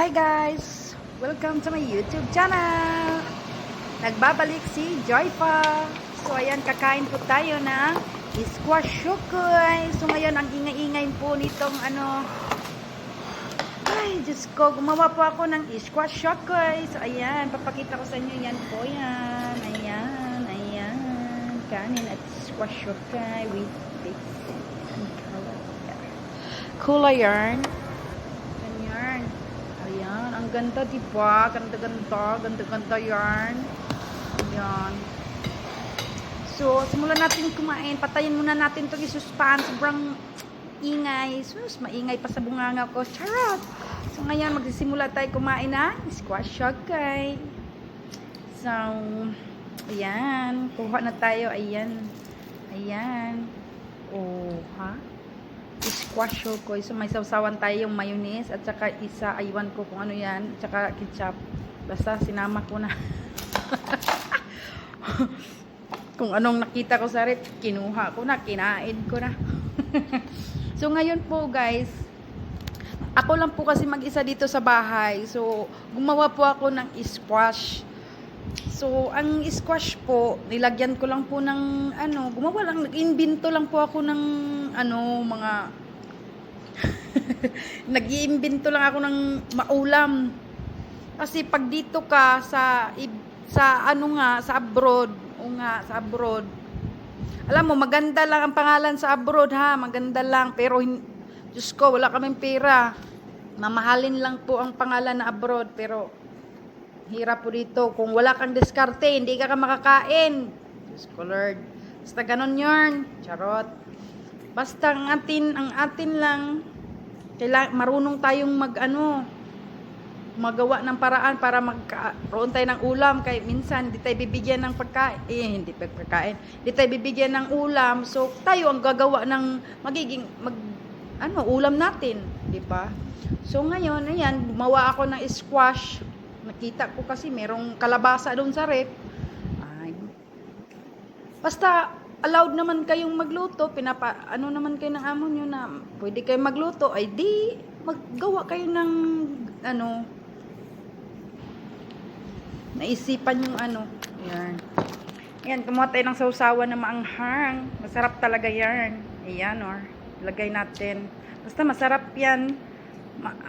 Hi guys! Welcome to my YouTube channel! Nagbabalik si Joypa. So ayan, kakain po tayo ng squash shokoy. So ngayon, ang ingay-ingay po nitong ay, Diyos ko, gumawa po ako ng squash shokoy. So ayan, papakita ko sa inyo yan po yan. Ayan. Kanin at squash shokoy with this color yarn. Ayan, ang ganda diba? Ganda yarn. Ayan. So, simulan natin kumain. Patayin muna natin itong isuspan. Sobrang ingay. Sus, maingay pa sa bunganga ko. Charot! So, ngayon, magsisimula tayo kumain ng squash shokoy. So, ayan. Kuha na tayo. Ayan. Oh, ha? Squash shokoy. So may sausawan tayo yung mayonnaise at saka isa, aywan ko kung ano yan, at saka ketchup. Basta sinama ko na. Kung anong nakita ko sa rep, kinuha ko na, kinain ko na. So ngayon po guys, ako lang po kasi mag-isa dito sa bahay. So gumawa po ako ng squash. So ang squash po, nilagyan ko lang po ng gumawa lang, nag-imbento lang po ako ng mga nag-iimbento lang ako ng maulam. Kasi pag dito ka sa abroad, sa abroad. Alam mo, maganda lang ang pangalan sa abroad ha, maganda lang, pero Diyos ko, wala kaming pera. Mamahalin lang po ang pangalan na abroad, pero hirap po dito. Kung wala kang diskarte, hindi ka makakain. Diyos ko Lord. Basta ganun yun. Charot. Basta ang atin lang, marunong tayong magawa ng paraan para magkaroon tayo ng ulam. Kaya minsan, hindi tayo bibigyan ng pagkain. Hindi tayo bibigyan ng ulam. So, tayo ang gagawa ng ulam natin. Diba? So, ngayon, ayan, gumawa ako ng squash. Nakita ko kasi merong kalabasa doon sa rep. Basta allowed naman kayong magluto, naman kayo ng amo nyo na pwede kayong magluto, ay di maggawa kayo ng naisipan yung yan. Yan, kumuha tayo ng sausawan na maanghang. Masarap talaga yan. Ayan, lagay natin. Basta masarap yan.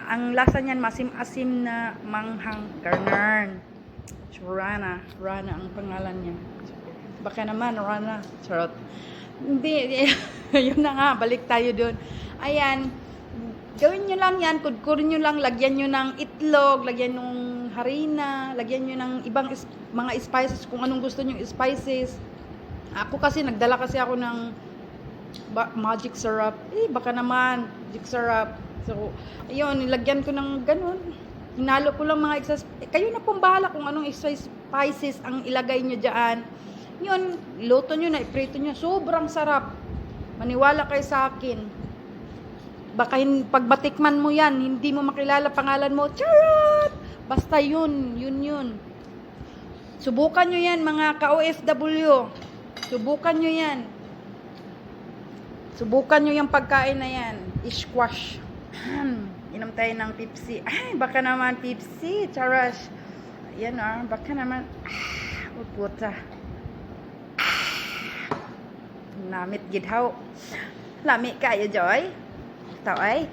Ang lasa niyan masim-asim na manghang garnern. Rana ang pangalan niya. Baka naman Rana. Charot. Hindi, yun na nga, balik tayo doon. Ayan. Gawin nyo lang yan, kudkurin nyo lang, lagyan nyo ng itlog, lagyan nyo ng harina, lagyan nyo ng ibang mga spices kung anong gusto nyo spices. Ako kasi nagdala kasi ako ng magic syrup. Baka naman magic syrup. So, ayun, nilagyan ko ng ganun. Hinalo ko lang mga kayo na pong bahala kung anong spices ang ilagay nyo dyan. Yun, luto nyo na, iprito nyo. Sobrang sarap. Maniwala kayo sa akin. Baka pag matikman mo yan, hindi mo makilala pangalan mo. Charot! Basta yun. Subukan nyo yan, mga ka-OFW. Subukan nyo yan. Subukan nyo yung pagkain na yan. Squash. Inom tayo ng Pepsi. Ay, baka naman Pepsi. Charash. Ayan baka naman. Puta. Namit gidhaw. Lami kayo, Joy. Ito ay.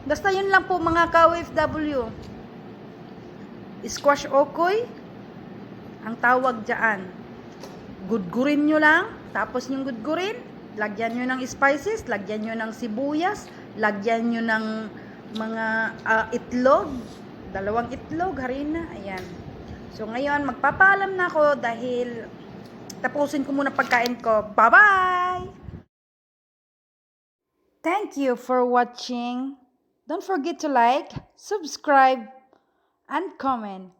Basta yun lang po mga ka-OFW. Squash okoy. Ang tawag dyan. Gudgurin nyo lang. Tapos yung gudgurin, lagyan nyo ng spices, lagyan nyo ng sibuyas, lagyan nyo ng mga itlog. 2 itlog, harina. Ayan. So ngayon, magpapaalam na ako dahil tapusin ko muna pagkain ko. Bye-bye! Thank you for watching. Don't forget to like, subscribe, and comment.